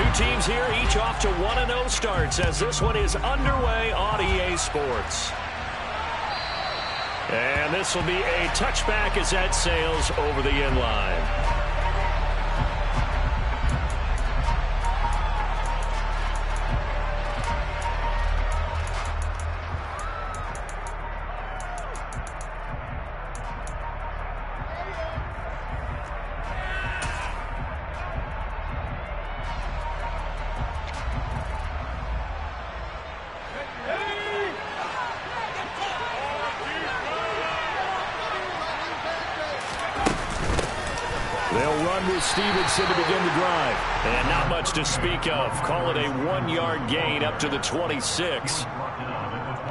Two teams here, each off to 1-0 starts as this one is underway on EA Sports. And this will be a touchback as that sails over the end line. They'll run with Stevenson to begin the drive. And not much to speak of. Call it a 1-yard gain up to the 26.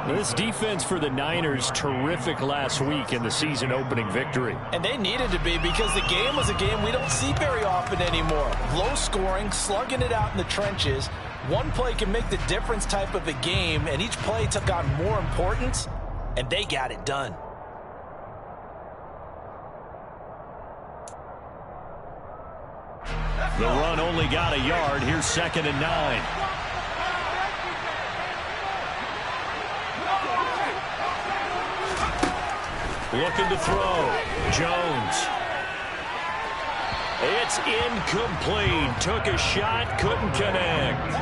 This defense for the Niners, terrific last week in the season opening victory. And they needed to be because the game was a game we don't see very often anymore. Low scoring, slugging it out in the trenches. One play can make the difference type of a game, and each play took on more importance, and they got it done. The run only got a yard. Here's 2nd and 9. Looking to throw. Jones. It's incomplete. Took a shot, couldn't connect.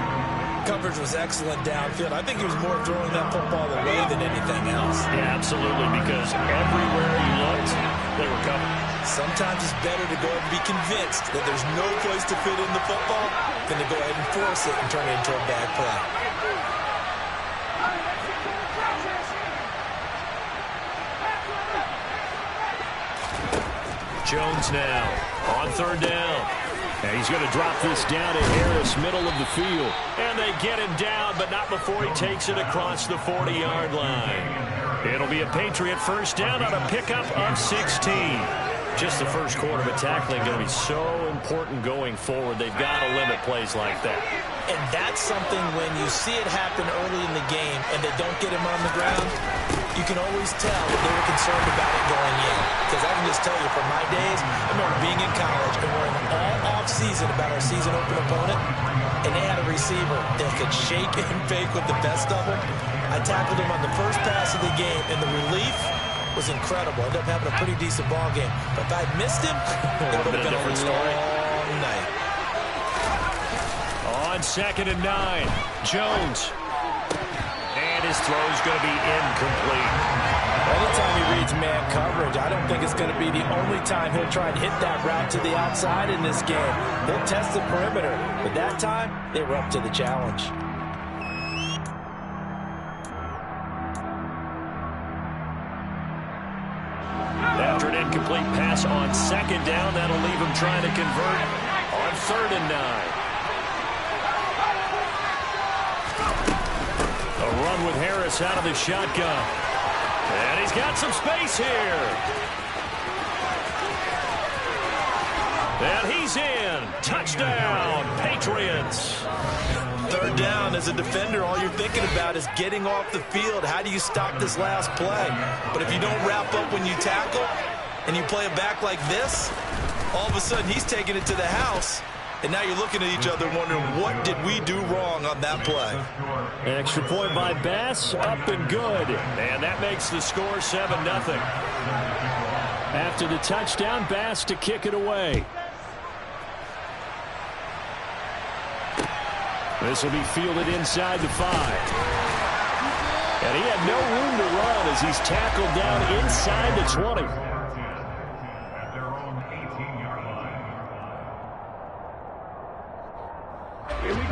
Coverage was excellent downfield. I think he was more throwing that football away than anything else. Yeah, absolutely, because everywhere he looked, they were covered. Sometimes it's better to go ahead and be convinced that there's no place to fit in the football than to go ahead and force it and turn it into a bad play. Jones now on 3rd down. And he's going to drop this down to Harris, middle of the field. And they get him down, but not before he takes it across the 40-yard line. It'll be a Patriot first down on a pickup of 16. Just the first quarter of tackling going to be so important going forward. They've got to limit plays like that. And that's something when you see it happen early in the game and they don't get him on the ground, you can always tell that they were concerned about it going in. Because I can just tell you from my days, I remember being in college and worrying all off-season about our season open opponent, and they had a receiver that could shake and fake with the best of them. I tackled him on the first pass of the game, and the relief was incredible. Ended up having a pretty decent ball game. But if I'd missed him, it would have been a different story. Long night. On 2nd and 9, Jones. And his throw's going to be incomplete. Anytime he reads man coverage, I don't think it's going to be the only time he'll try and hit that route to the outside in this game. He'll test the perimeter. But that time, they were up to the challenge. After an incomplete pass on 2nd down, that'll leave him trying to convert on 3rd and 9. A run with Harris out of the shotgun. And he's got some space here. And he's in. Touchdown, Patriots. 3rd down, as a defender, all you're thinking about is getting off the field. How do you stop this last play? But if you don't wrap up when you tackle and you play it back like this, all of a sudden he's taking it to the house. And now you're looking at each other wondering, what did we do wrong on that play? Extra point by Bass, up and good. And that makes the score 7-0. After the touchdown, Bass to kick it away. This will be fielded inside the 5. And he had no room to run as he's tackled down inside the 20.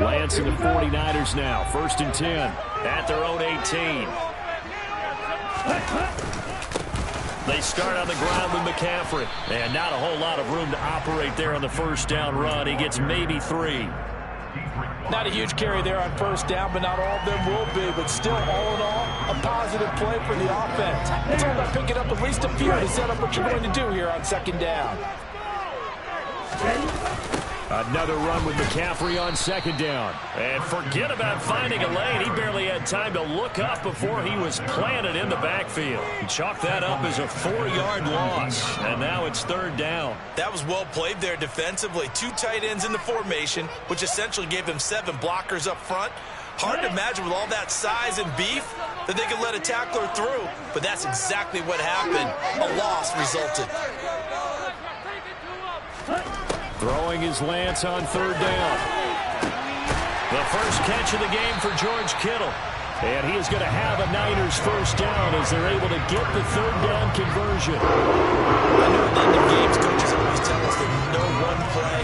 Lance and the 49ers now. 1st and 10 at their own 18. They start on the ground with McCaffrey. And not a whole lot of room to operate there on the first down run. He gets maybe 3. Not a huge carry there on 1st down, but not all of them will be. But still, all in all, a positive play for the offense. It's all about picking up at least a few to set up what you're going to do here on 2nd down. Another run with McCaffrey on second down. And forget about finding a lane. He barely had time to look up before he was planted in the backfield. He chalked that up as a 4-yard loss. And now it's third down. That was well played there defensively. 2 tight ends in the formation, which essentially gave them 7 blockers up front. Hard to imagine with all that size and beef that they could let a tackler through. But that's exactly what happened. A loss resulted. Throwing is Lance on third down. The first catch of the game for George Kittle. And he is going to have a Niners first down as they're able to get the third down conversion. I know at the end of games, coaches always tell us that no one play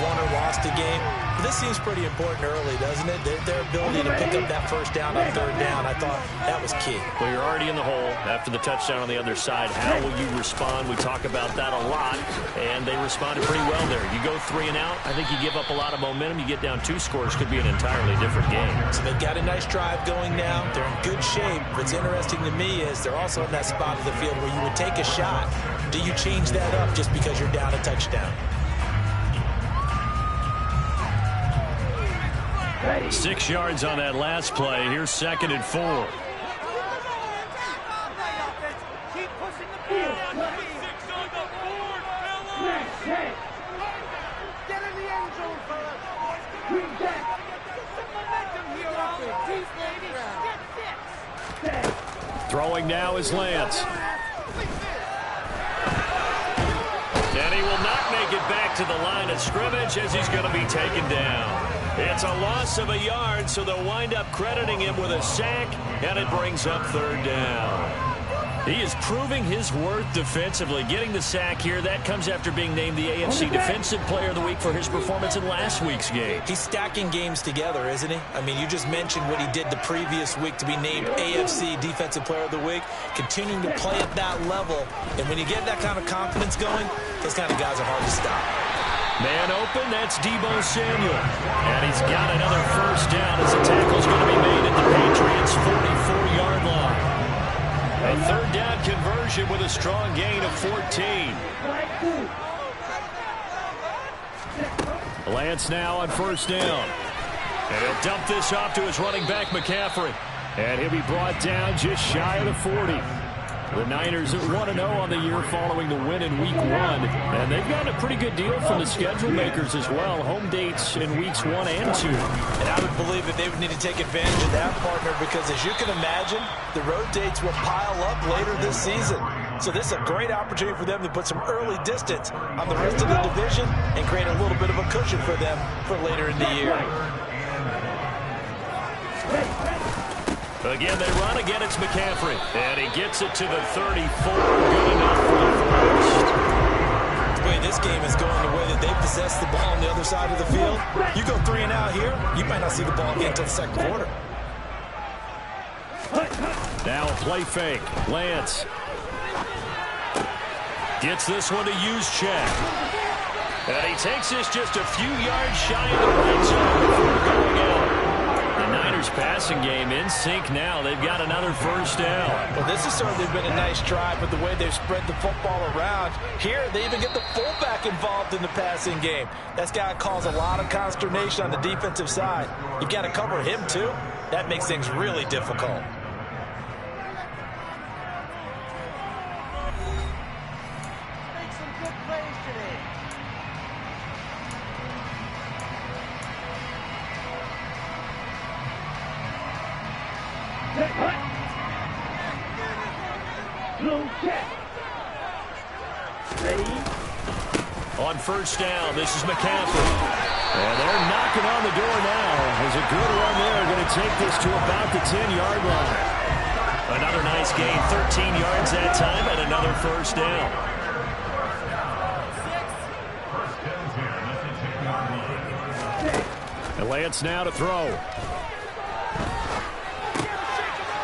won or lost a game. But this seems pretty important early, doesn't it? Their ability to pick up that first down on third down, I thought that was key. Well, you're already in the hole after the touchdown on the other side. How will you respond? We talk about that a lot, and they responded pretty well there. You go 3 and out, I think you give up a lot of momentum. You get down 2 scores, could be an entirely different game. So they've got a nice drive going now. They're in good shape. What's interesting to me is they're also in that spot of the field where you would take a shot. Do you change that up just because you're down a touchdown? 6 yards on that last play. Here's 2nd and 4. Throwing now is Lance. And he will not make it back to the line of scrimmage as he's going to be taken down. It's a loss of a yard, so they'll wind up crediting him with a sack, and it brings up third down. He is proving his worth defensively. Getting the sack here, that comes after being named the AFC Defensive Player of the Week for his performance in last week's game. He's stacking games together, isn't he? I mean, you just mentioned what he did the previous week to be named AFC Defensive Player of the Week, continuing to play at that level. And when you get that kind of confidence going, those kind of guys are hard to stop. Man open, that's Deebo Samuel. And he's got another first down as the tackle's going to be made at the Patriots' 44-yard line. A third down conversion with a strong gain of 14. Lance now on first down. And he'll dump this off to his running back, McCaffrey. And he'll be brought down just shy of the 40. The Niners at 1-0 on the year following the win in Week 1. And they've gotten a pretty good deal from the schedule makers as well. Home dates in Weeks 1 and 2. And I would believe that they would need to take advantage of that, partner, because as you can imagine, the road dates will pile up later this season. So this is a great opportunity for them to put some early distance on the rest of the division and create a little bit of a cushion for them for later in the year. Again, they run. Again, it's McCaffrey. And he gets it to the 34. Good enough for the first. The way this game is going, the way that they possess the ball on the other side of the field, you go 3 and out here, you might not see the ball again until the second quarter. Now a play fake. Lance gets this one to use check. And he takes this just a few yards shy of the red zone before going out. The Niners passing game in sync now. They've got another first down. Well, this has certainly been a nice drive with the way they've spread the football around. Here, they even get the fullback involved in the passing game. That's got to cause a lot of consternation on the defensive side. You've got to cover him, too. That makes things really difficult. On first down, this is McCaffrey. And they're knocking on the door now. There's a good run there. Going to take this to about the 10-yard line. Another nice gain, 13 yards that time, and another first down. And Lance now to throw.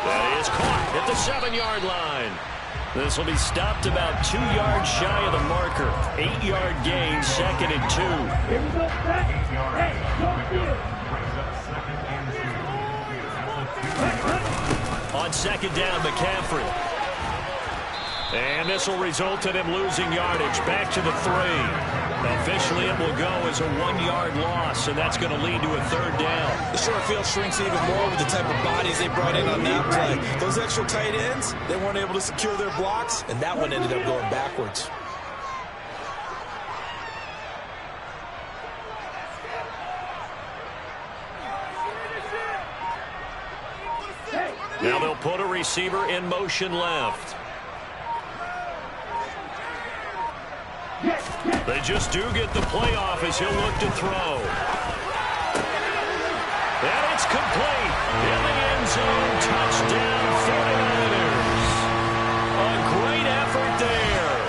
That is caught at the 7-yard line. This will be stopped about 2 yards shy of the marker. 8-yard gain, 2nd and 2. On second down, McCaffrey. And this will result in him losing yardage. Back to the 3. Officially, it will go as a 1-yard loss, and that's going to lead to a third down. The short field shrinks even more with the type of bodies they brought in on that play. Those extra tight ends, they weren't able to secure their blocks, and that one ended up going backwards. Now they'll put a receiver in motion left. They just do get the play off as he'll look to throw. And it's complete. In the end zone, touchdown 49ers. A great effort there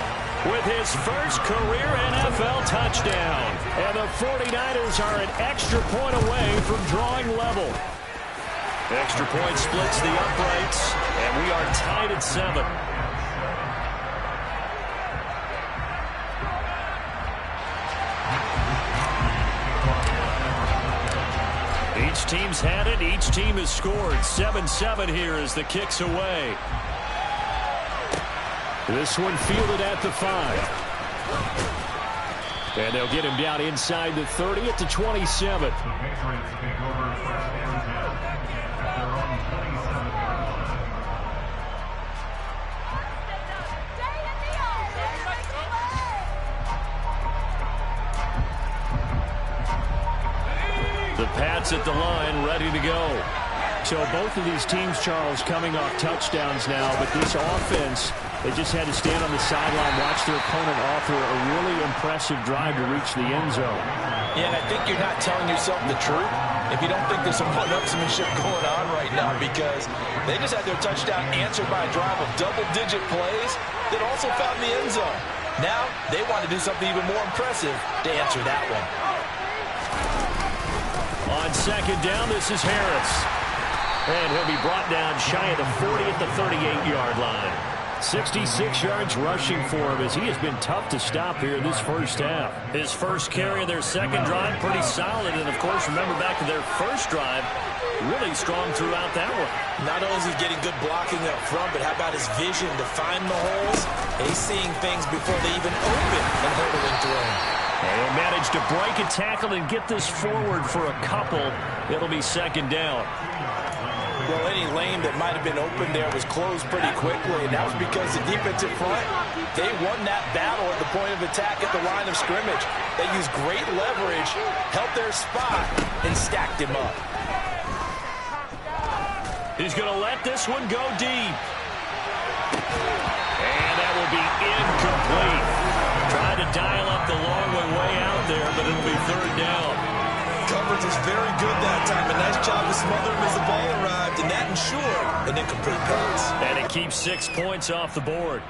with his first career NFL touchdown. And the 49ers are an extra point away from drawing level. Extra point splits the uprights, and we are tied at 7. Each team's had it. Each team has scored. 7-7 here as the kick's away. This one fielded at the 5. And they'll get him down inside the 30 at the 27. The Pats at the line, ready to go. So both of these teams, Charles, coming off touchdowns now, but this offense, they just had to stand on the sideline, watch their opponent offer a really impressive drive to reach the end zone. Yeah, and I think you're not telling yourself the truth if you don't think there's some one-upsmanship going on right now, because they just had their touchdown answered by a drive of double-digit plays that also found the end zone. Now they want to do something even more impressive to answer that one. On second down, this is Harris. And he'll be brought down shy of the 40 at the 38-yard line. 66 yards rushing for him as he has been tough to stop here this first half. His first carry of their second drive, pretty solid. And, of course, remember back to their first drive, really strong throughout that one. Not only is he getting good blocking up front, but how about his vision to find the holes? He's seeing things before they even open and hurdling through them. He'll manage to break a tackle and get this forward for a couple. It'll be second down. Well, any lane that might have been open there was closed pretty quickly, and that was because the defensive front, they won that battle at the point of attack at the line of scrimmage. They used great leverage, held their spot, and stacked him up. He's going to let this one go deep. And that will be incomplete. Tried to dial up the long way out there, but it'll be third down. Coverage was very good that time. A nice job to smother him as the ball arrived, and that ensured an incomplete pass. And it keeps 6 points off the board.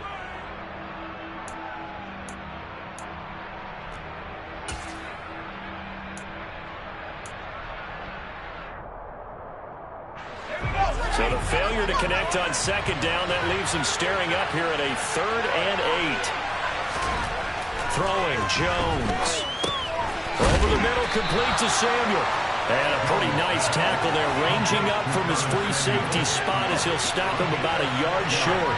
So the failure to connect on second down, that leaves him staring up here at a 3rd and 8. Throwing Jones. Over the middle, complete to Samuel. And a pretty nice tackle there, ranging up from his free safety spot as he'll stop him about a yard short.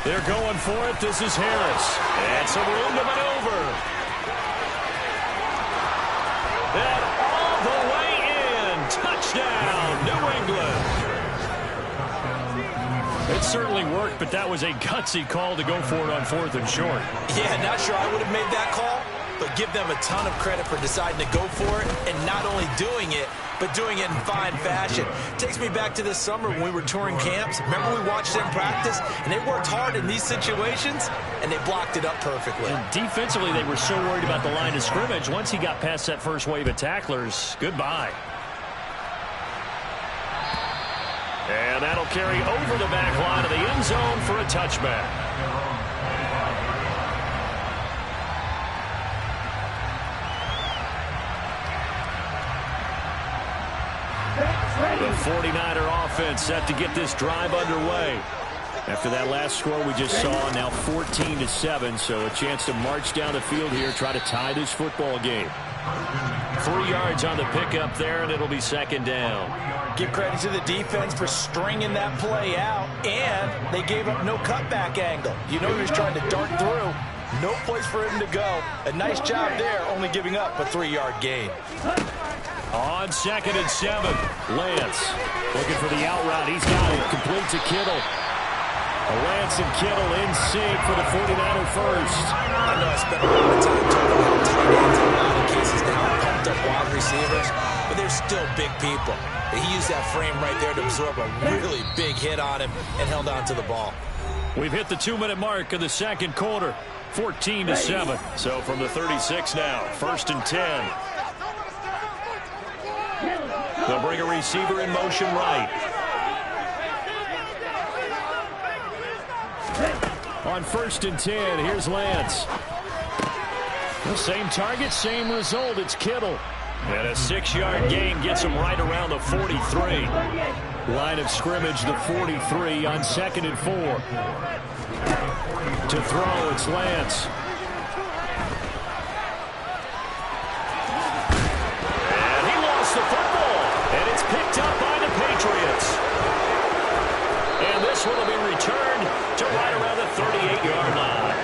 They're going for it. This is Harris. And some room to maneuver. And all the way in. Touchdown, New England. It certainly worked, but that was a gutsy call to go for it on 4th and short. Yeah, not sure I would have made that call, but give them a ton of credit for deciding to go for it and not only doing it, but doing it in fine fashion. Takes me back to this summer when we were touring camps. Remember we watched them practice, and they worked hard in these situations, and they blocked it up perfectly. And defensively, they were so worried about the line of scrimmage. Once he got past that first wave of tacklers, goodbye. And that'll carry over the back line of the end zone for a touchback. The 49er offense set to get this drive underway. After that last score we just saw, now 14-7, so a chance to march down the field here, try to tie this football game. 3 yards on the pickup there, and it'll be second down. Give credit to the defense for stringing that play out, and they gave up no cutback angle. You know he was trying to dart through. No place for him to go. A nice job there, only giving up a 3-yard gain. On 2nd and 7, Lance looking for the out route. He's got it. Complete to Kittle. Lance and Kittle in sync for the 49er first. I know I spent a lot of time talking about tight ends in a lot of cases now, pumped up wide receivers, but they're still big people. He used that frame right there to absorb a really big hit on him and held on to the ball. We've hit the 2-minute mark of the second quarter. 14-7. So from the 36 now, 1st and 10. They'll bring a receiver in motion right. On 1st and 10, here's Lance. Same target, same result. It's Kittle. And a 6-yard gain gets him right around the 43. Line of scrimmage, the 43 on 2nd and 4. To throw, it's Lance. And he lost the football. And it's picked up by the Patriots. And this one will be returned to right around the 38-yard line.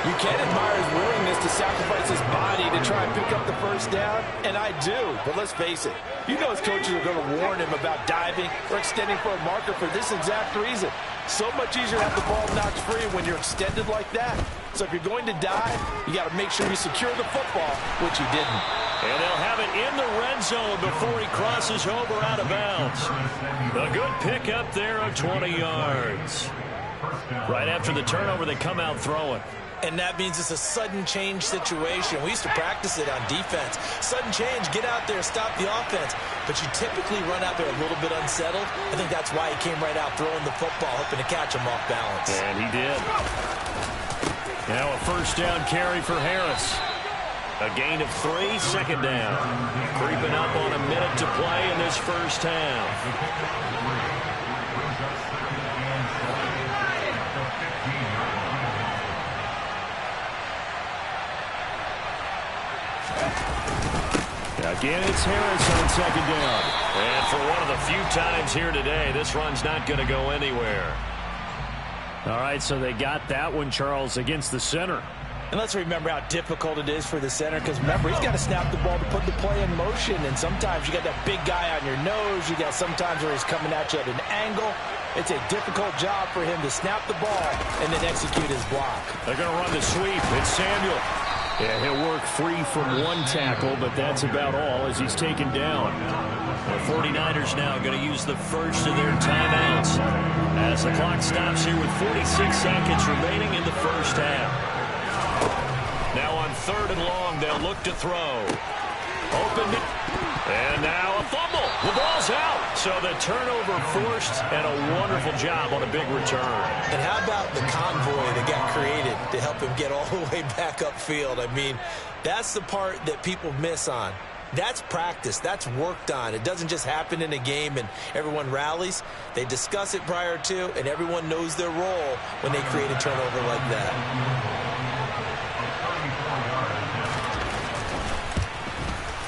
You can admire his willingness to sacrifice his body to try and pick up the first down, and I do. But let's face it, you know his coaches are going to warn him about diving or extending for a marker for this exact reason. So much easier to have the ball knocked free when you're extended like that. So if you're going to dive, you got to make sure you secure the football, which he didn't. And they'll have it in the red zone before he crosses over out of bounds. A good pickup there of 20 yards. Right after the turnover, they come out throwing. And that means it's a sudden change situation. We used to practice it on defense. Sudden change, get out there, stop the offense. But you typically run out there a little bit unsettled. I think that's why he came right out throwing the football, hoping to catch him off balance. And he did. Now a 1st down carry for Harris. A gain of 3, 2nd down. Creeping up on a minute to play in this first half. Again, it's Harris on 2nd down. And for one of the few times here today, this run's not going to go anywhere. All right, so they got that one, Charles, against the center. And let's remember how difficult it is for the center, because remember, he's got to snap the ball to put the play in motion, and sometimes you got that big guy on your nose. You got sometimes where he's coming at you at an angle. It's a difficult job for him to snap the ball and then execute his block. They're going to run the sweep. It's Samuel. Yeah, he'll work free from one tackle, but that's about all as he's taken down. The 49ers now going to use the first of their timeouts as the clock stops here with 46 seconds remaining in the first half. Now on 3rd and long, they'll look to throw. Open. And now a fumble. The ball's out. So the turnover forced, and a wonderful job on a big return. And how about the convoy that got created to help him get all the way back upfield? I mean, that's the part that people miss on. That's practice. That's worked on. It doesn't just happen in a game and everyone rallies. They discuss it prior to, and everyone knows their role when they create a turnover like that.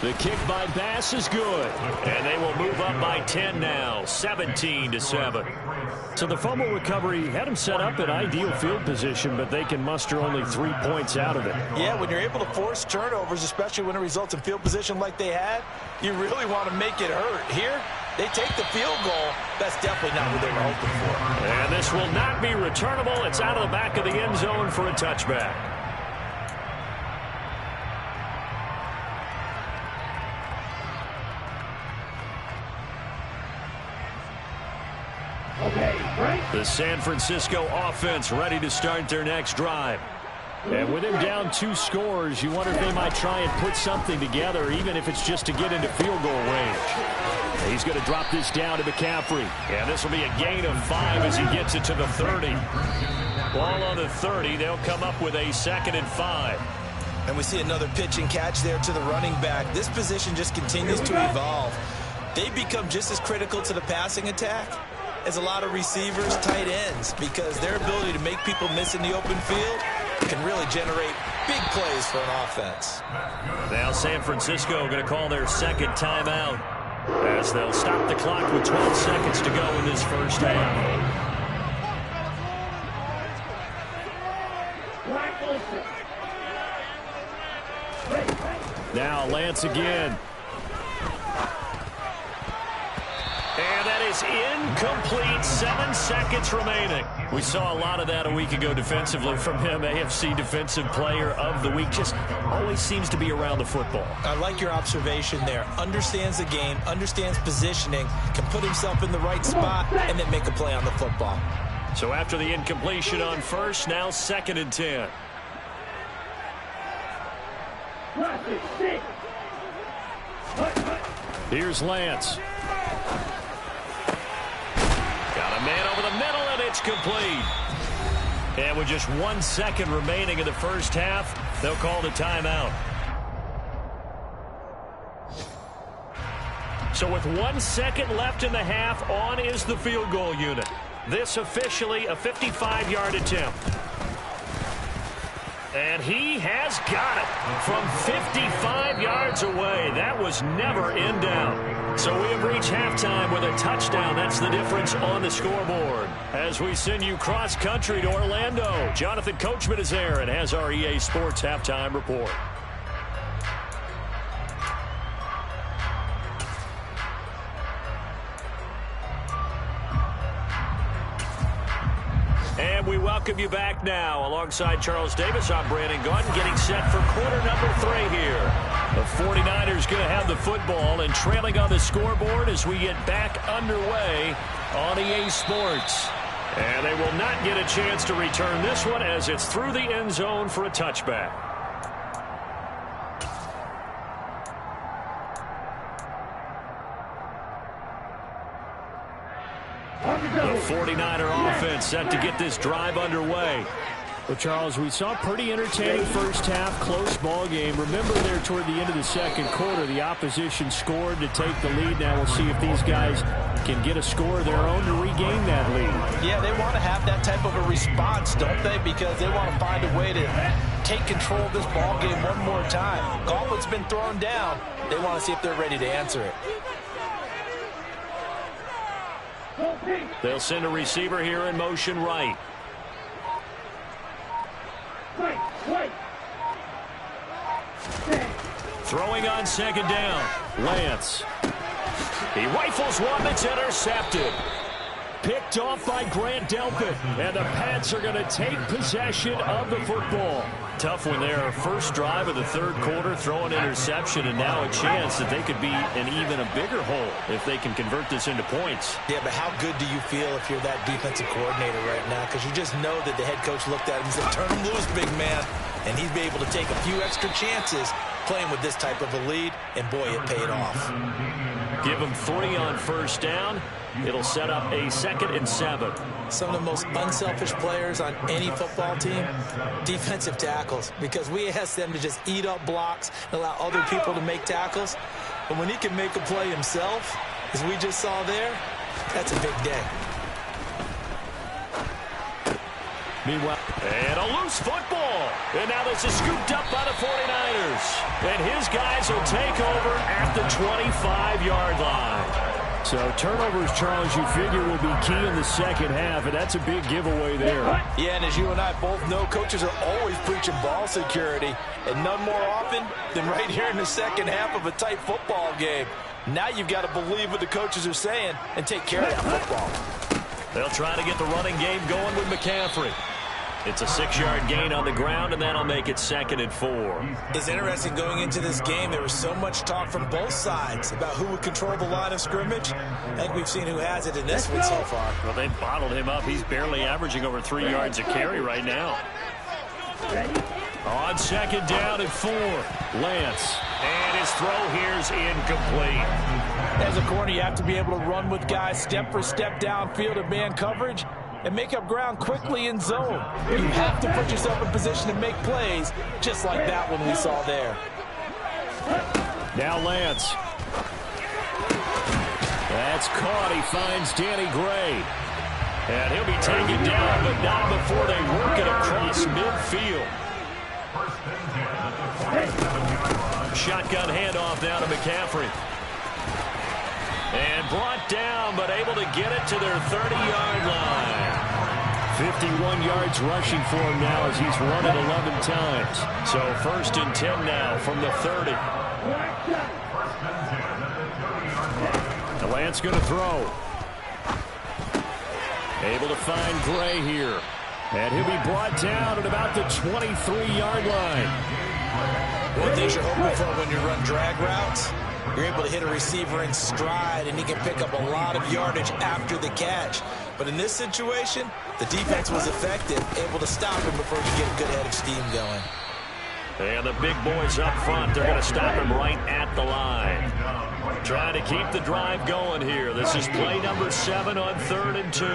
The kick by Bass is good. And they will move up by 10 now, 17-7. So the fumble recovery had them set up in ideal field position, but they can muster only 3 points out of it. Yeah, when you're able to force turnovers, especially when it results in field position like they had, you really want to make it hurt. Here, they take the field goal. That's definitely not what they were hoping for. And this will not be returnable. It's out of the back of the end zone for a touchback. The San Francisco offense ready to start their next drive. And with him down 2 scores, you wonder if they might try and put something together, even if it's just to get into field goal range. He's going to drop this down to McCaffrey. And this will be a gain of 5 as he gets it to the 30. Ball on the 30. They'll come up with a 2nd and 5. And we see another pitch and catch there to the running back. This position just continues to evolve. They become just as critical to the passing attack as a lot of receivers, tight ends, because their ability to make people miss in the open field can really generate big plays for an offense. Now San Francisco going to call their second timeout as they'll stop the clock with 12 seconds to go in this first half. Now Lance again. And that is incomplete. 7 seconds remaining. We saw a lot of that a week ago defensively from him. AFC Defensive Player of the Week. Just always seems to be around the football. I like your observation there. Understands the game, understands positioning, can put himself in the right spot, and then make a play on the football. So after the incompletion on first, now 2nd and 10. Here's Lance. Got a man over the middle, and it's complete. And with just 1 second remaining in the first half, they'll call the timeout. So with 1 second left in the half, on is the field goal unit. This officially a 55-yard attempt. And he has got it from 55 yards away. That was never in doubt. So we have reached halftime with a touchdown. That's the difference on the scoreboard. As we send you cross-country to Orlando, Jonathan Coachman is there and has our EA Sports halftime report. And we welcome you back now. Alongside Charles Davis, I'm Brandon Gunn, getting set for quarter number 3 here. The 49ers going to have the football and trailing on the scoreboard as we get back underway on EA Sports. And they will not get a chance to return this one as it's through the end zone for a touchback. The 49er offense set to get this drive underway. Well, Charles, we saw a pretty entertaining first half, close ball game. Remember there toward the end of the second quarter, the opposition scored to take the lead. Now we'll see if these guys can get a score of their own to regain that lead. Yeah, they want to have that type of a response, don't they? Because they want to find a way to take control of this ball game one more time. Gauntlet's been thrown down. They want to see if they're ready to answer it. They'll send a receiver here in motion right. Throwing on second down. Lance. He rifles one that's intercepted. Picked off by Grant Delpit. And the Pats are going to take possession of the football. Tough one there. First drive of the third quarter, throw an interception, and now a chance that they could be in even a bigger hole if they can convert this into points. Yeah, but how good do you feel if you're that defensive coordinator right now? Because you just know that the head coach looked at him and said, turn him loose, big man. And he's been able to take a few extra chances playing with this type of a lead, and boy, it paid off. Give him 3 on first down. It'll set up a 2nd and 7. Some of the most unselfish players on any football team, defensive tackles, because we ask them to just eat up blocks and allow other people to make tackles. But when he can make a play himself, as we just saw there, that's a big day. Meanwhile, and a loose football. And now this is scooped up by the 49ers. And his guys will take over at the 25-yard line. So turnovers, Charles, you figure will be key in the second half, and that's a big giveaway there. Yeah, and as you and I both know, coaches are always preaching ball security, and none more often than right here in the second half of a tight football game. Now you've got to believe what the coaches are saying and take care of that football. They'll try to get the running game going with McCaffrey. It's a 6-yard gain on the ground, and that'll make it 2nd and 4. It's interesting going into this game. There was so much talk from both sides about who would control the line of scrimmage. I think we've seen who has it in this one so far. Well, they bottled him up. He's barely averaging over 3 yards a carry right now. On second down and 4, Lance. And his throw here's incomplete. As a corner, you have to be able to run with guys step for step downfield in man coverage and make up ground quickly in zone. You have to put yourself in position to make plays, just like that one we saw there. Now Lance. That's caught. He finds Danny Gray. And he'll be taken down, but not before they work it across midfield. Shotgun handoff now to McCaffrey. And brought down, but able to get it to their 30-yard line. 51 yards rushing for him now as he's run it 11 times. So 1st and 10 now from the 30. The Lance going to throw. Able to find Gray here. And he'll be brought down at about the 23-yard line. One thing you're hoping for when you run drag routes, you're able to hit a receiver in stride, and he can pick up a lot of yardage after the catch. But in this situation, the defense was effective, able to stop him before he could get a good head of steam going. And the big boys up front, they're going to stop him right at the line. Trying to keep the drive going here. This is play number 7 on 3rd and 2.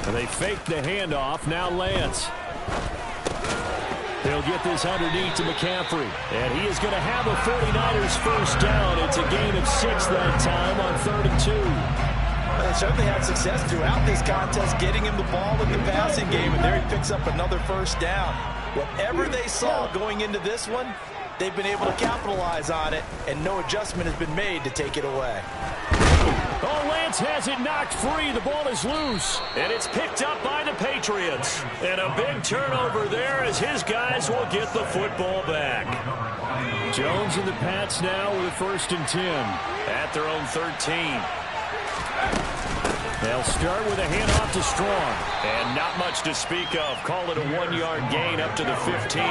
And they fake the handoff. Now Lance. They'll get this underneath to McCaffrey. And he is going to have a 49ers first down. It's a gain of 6 that time on 3rd and 2. They certainly had success throughout this contest getting him the ball in the passing game, and there he picks up another first down. Whatever they saw going into this one, they've been able to capitalize on it, and no adjustment has been made to take it away. Oh, Lance has it knocked free. The ball is loose. And it's picked up by the Patriots. And a big turnover there as his guys will get the football back. Jones and the Pats now with a 1st and 10. At their own 13. They'll start with a handoff to Strong. And not much to speak of. Call it a 1-yard gain up to the 15.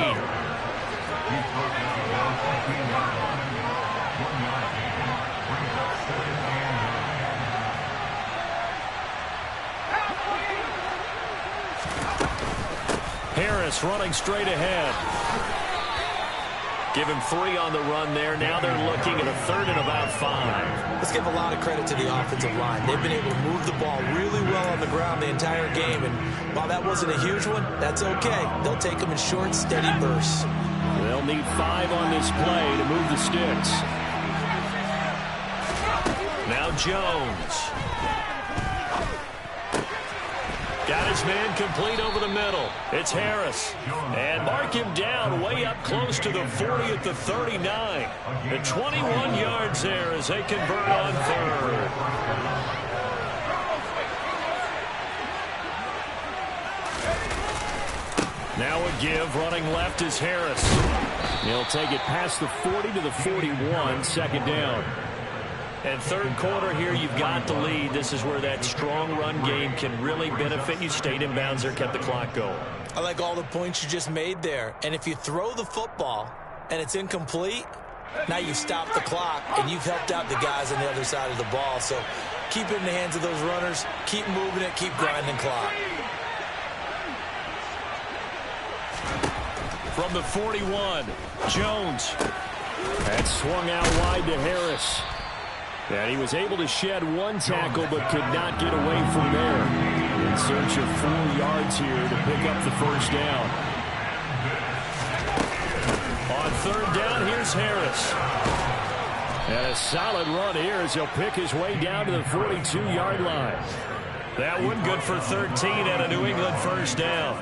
Harris running straight ahead. Give him 3 on the run there. Now they're looking at a 3rd and about 5. Let's give a lot of credit to the offensive line. They've been able to move the ball really well on the ground the entire game. And while that wasn't a huge one, that's okay. They'll take them in short, steady bursts. They'll need 5 on this play to move the sticks. Now Jones. Got his man complete over the middle. It's Harris. And mark him down way up close to the 40 at the 39. The 21 yards there as they convert on 3rd. Now a give. Running left is Harris. He'll take it past the 40 to the 41. 2nd down. And 3rd quarter here, you've got the lead. This is where that strong run game can really benefit you. Stayed in bounds there, kept the clock going. I like all the points you just made there. And if you throw the football and it's incomplete, now you've stopped the clock and you've helped out the guys on the other side of the ball. So keep it in the hands of those runners. Keep moving it. Keep grinding clock. From the 41, Jones. That swung out wide to Harris. And he was able to shed 1 tackle but could not get away from there. In search of 4 yards here to pick up the first down. On 3rd down, here's Harris. And a solid run here as he'll pick his way down to the 42-yard line. That one good for 13 and a New England first down.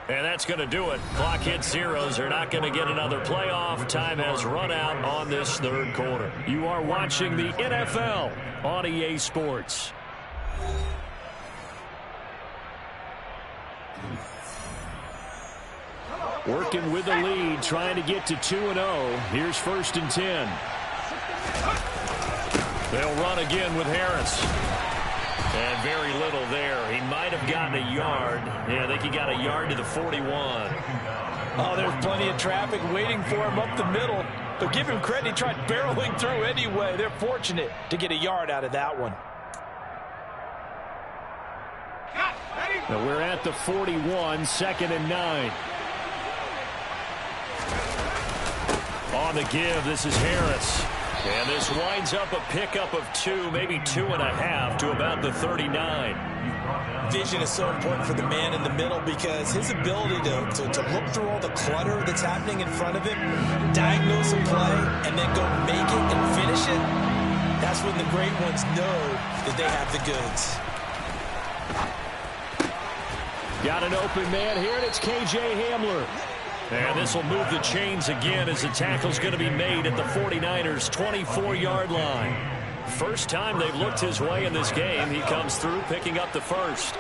And that's going to do it. Clock hits zeros. They're not going to get another playoff. Time has run out on this 3rd quarter. You are watching the NFL on EA Sports. Working with the lead, trying to get to 2-0. Here's 1st and 10. They'll run again with Harris. And very little there. He might have gotten a yard. Yeah, I think he got a yard to the 41. Oh, there's plenty of traffic waiting for him up the middle. But give him credit, he tried barreling through anyway. They're fortunate to get a yard out of that one. Now we're at the 41, 2nd and 9. On the give, this is Harris. And this winds up a pickup of 2, maybe 2.5 to about the 39. Vision is so important for the man in the middle because his ability to look through all the clutter that's happening in front of him, diagnose a play, and then go make it and finish it, that's when the great ones know that they have the goods. Got an open man here, and it's K.J. Hamler. And this will move the chains again as the tackle's going to be made at the 49ers' 24-yard line. First time they've looked his way in this game. He comes through picking up the first.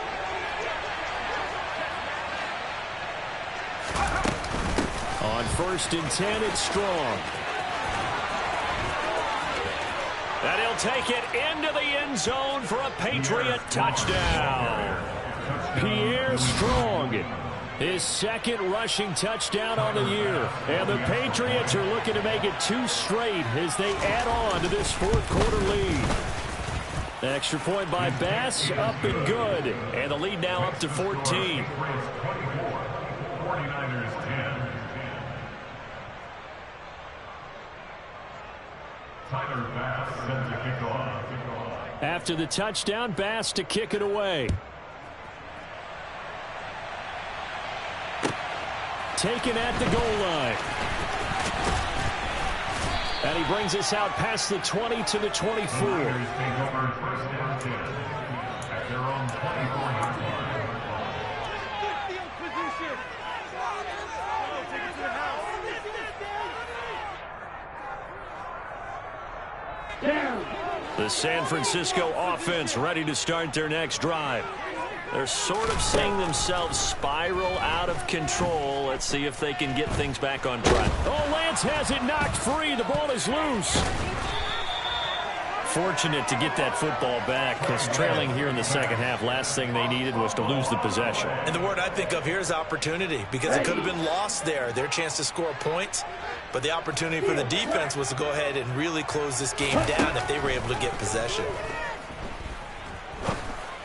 On 1st and 10, it's Strong. And he'll take it into the end zone for a Patriot touchdown. Pierre Strong, his second rushing touchdown on the year. And the Patriots are looking to make it 2 straight as they add on to this fourth-quarter lead. Extra point by Bass, up and good. And the lead now up to 14. After the touchdown, Bass to kick it away. Taken at the goal line. And he brings us out past the 20 to the 24. The San Francisco offense ready to start their next drive. They're sort of seeing themselves spiral out of control. Let's see if they can get things back on track. Oh, Lance has it knocked free. The ball is loose. Fortunate to get that football back because trailing here in the second half, last thing they needed was to lose the possession. And the word I think of here is opportunity because it could have been lost there. Their chance to score points. But the opportunity for the defense was to go ahead and really close this game down if they were able to get possession.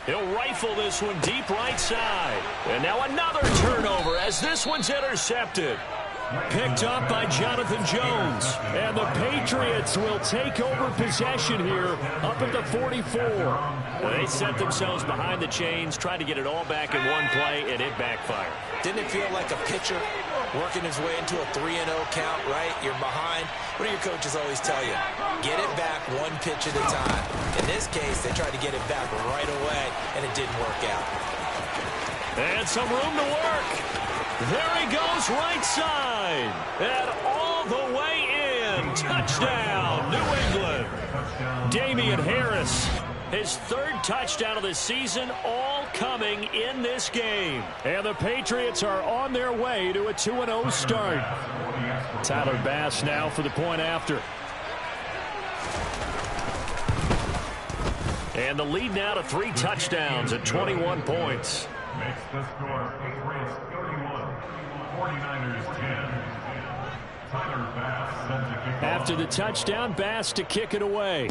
He'll rifle this one deep right side. And now another turnover as this one's intercepted. Picked up by Jonathan Jones. And the Patriots will take over possession here up at the 44. They set themselves behind the chains, trying to get it all back in one play, and it backfired. Didn't it feel like a pitcher working his way into a 3-0 count, right? You're behind. What do your coaches always tell you? Get it back one pitch at a time. In this case, they tried to get it back right away, and it didn't work out. And some room to work. There he goes right side. And all the way in. Touchdown, New England. Damian Harris, his 3rd touchdown of the season, all coming in this game. And the Patriots are on their way to a 2-0 start. Tyler Bass now for the point after. And the lead now to 3 touchdowns at 21 points. Makes the score Patriots 31, 49ers 10. Tyler Bass sends a kick. After the touchdown, Bass to kick it away.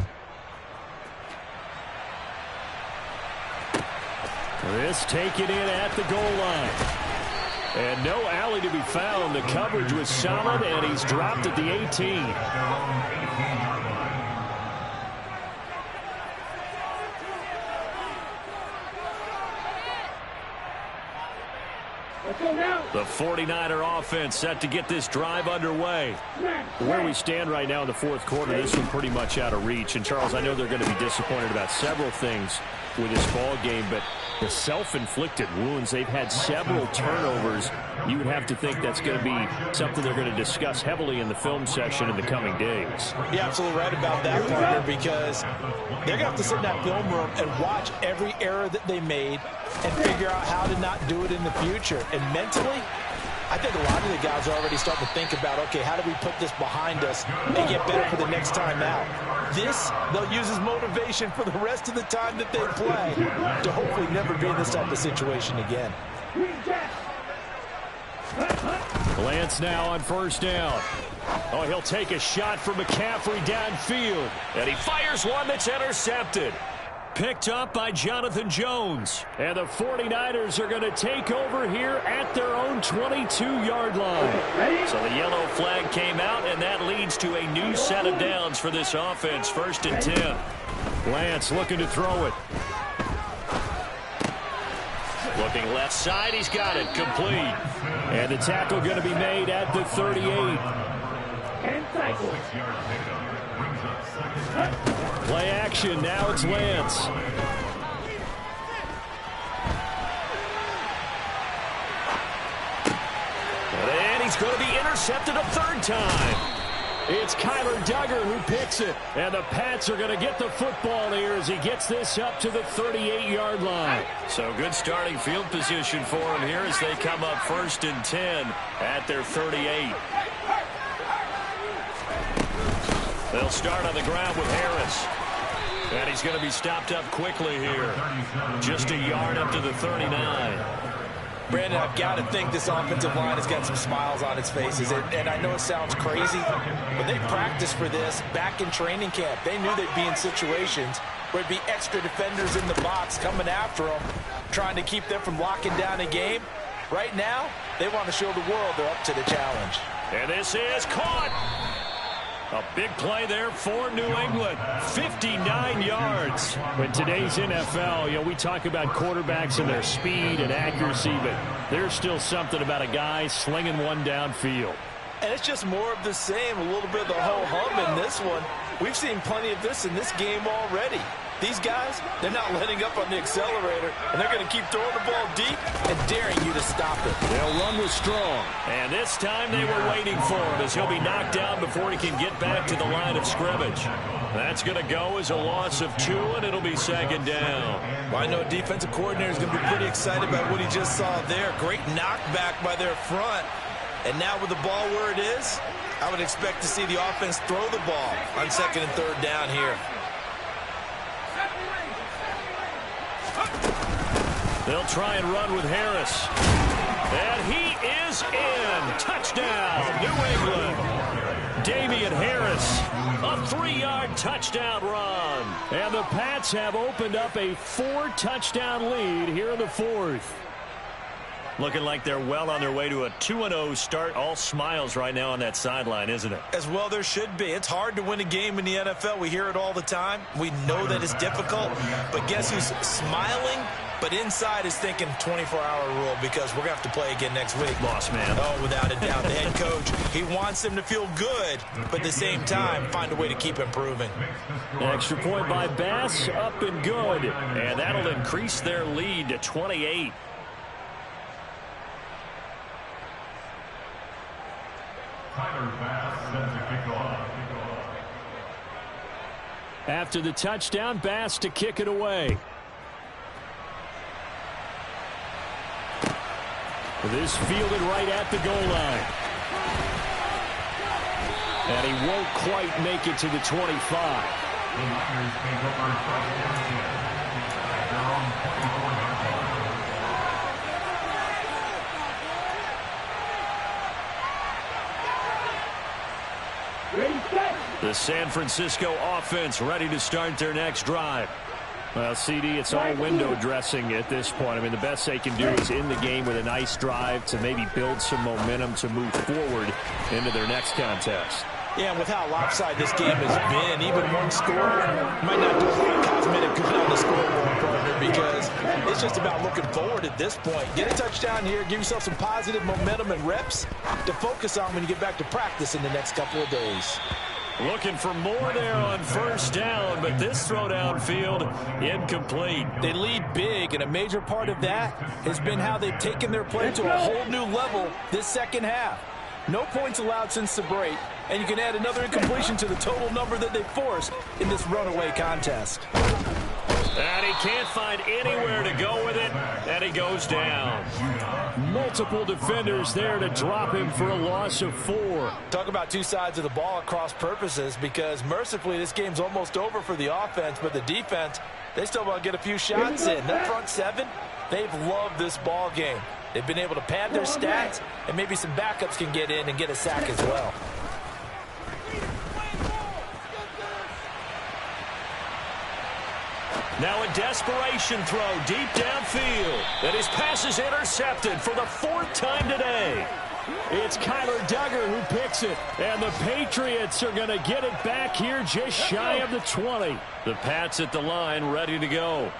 This taken in at the goal line. And no alley to be found. The coverage was solid, and he's dropped at the 18. The 49er offense set to get this drive underway. Where we stand right now in the fourth quarter, this one pretty much out of reach. And, Charles, I know they're going to be disappointed about several things with this ball game, but the self-inflicted wounds, they've had several turnovers. You would have to think that's going to be something they're going to discuss heavily in the film session in the coming days. You're absolutely right about that, partner, because they're going to have to sit in that film room and watch every error that they made and figure out how to not do it in the future. And mentally, I think a lot of the guys are already starting to think about, okay, how do we put this behind us and get better for the next time out? This, they'll use as motivation for the rest of the time that they play to hopefully never be in this type of situation again. Lance now on 1st down. Oh, he'll take a shot from McCaffrey downfield. And he fires one that's intercepted. Picked up by Jonathan Jones. And the 49ers are going to take over here at their own 22-yard line. So the yellow flag came out, and that leads to a new set of downs for this offense. 1st and 10. Lance looking to throw it. Looking left side, he's got it, complete. And the tackle going to be made at the 38. Play action, now it's Lance. And he's going to be intercepted a 3rd time. It's Kyler Duggar who picks it. And the Pats are going to get the football here as he gets this up to the 38-yard line. So good starting field position for him here as they come up 1st and 10 at their 38. They'll start on the ground with Harris. And he's going to be stopped up quickly here. Just a yard up to the 39. Brandon, I've got to think this offensive line has got some smiles on its faces. And I know it sounds crazy, but they practiced for this back in training camp. They knew they'd be in situations where it'd be extra defenders in the box coming after them, trying to keep them from locking down a game. Right now, they want to show the world they're up to the challenge. And this is caught. A big play there for New England. 59 yards. In today's NFL, we talk about quarterbacks and their speed and accuracy, but there's still something about a guy slinging one downfield. And it's just more of the same, a little bit of the ho-hum in this one. We've seen plenty of this in this game already. These guys, they're not letting up on the accelerator, and they're going to keep throwing the ball deep and daring you to stop it. They'll run with Strong. And this time they were waiting for him as he'll be knocked down before he can get back to the line of scrimmage. That's going to go as a loss of 2, and it'll be 2nd down. Well, I know defensive coordinator is going to be pretty excited about what he just saw there. Great knockback by their front. And now with the ball where it is, I would expect to see the offense throw the ball on 2nd and 3rd down here. They'll try and run with Harris. And he is in. Touchdown, New England. Damian Harris, a 3-yard touchdown run. And the Pats have opened up a 4-touchdown lead here in the 4th. Looking like they're well on their way to a 2-0 start. All smiles right now on that sideline, isn't it? As well there should be. It's hard to win a game in the NFL. We hear it all the time. We know that it's difficult. But guess who's smiling? But inside is thinking 24-hour rule because we're going to have to play again next week. Boss man. Oh, without a doubt. The head coach, he wants them to feel good, but at the same time, find a way to keep improving. Extra point by Bass, up and good. And that'll increase their lead to 28. After the touchdown, Bass to kick it away. This fielded right at the goal line. And he won't quite make it to the 25. The San Francisco offense ready to start their next drive. Well, CD, it's all window dressing at this point. I mean, the best they can do is in the game with a nice drive to maybe build some momentum to move forward into their next contest. Yeah, and with how lopsided this game has been, even one score might not do a lot of cosmetic good on the scoreboard, partner, because it's just about looking forward at this point. Get a touchdown here, give yourself some positive momentum and reps to focus on when you get back to practice in the next couple of days. Looking for more there on 1st down, but this throw downfield incomplete. They lead big, and a major part of that has been how they've taken their play to a whole new level this second half. No points allowed since the break, and you can add another incompletion to the total number that they forced in this runaway contest. And he can't find anywhere to go with it, and he goes down. Multiple defenders there to drop him for a loss of 4. Talk about two sides of the ball at cross purposes, because mercifully this game's almost over for the offense, but the defense, they still want to get a few shots in. That front 7, they've loved this ball game. They've been able to pad their stats, and maybe some backups can get in and get a sack as well. Now a desperation throw deep downfield. And his pass is intercepted for the 4th time today. It's Kyler Duggar who picks it. And the Patriots are going to get it back here just shy of the 20. The Pats at the line ready to go.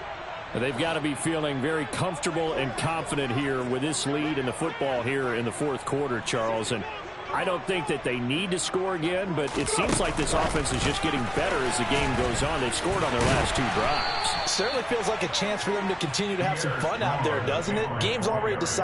They've got to be feeling very comfortable and confident here with this lead in the football here in the 4th quarter, Charles. And I don't think that they need to score again, but it seems like this offense is just getting better as the game goes on. They've scored on their last 2 drives. Certainly feels like a chance for them to continue to have some fun out there, doesn't it? Game's already decided.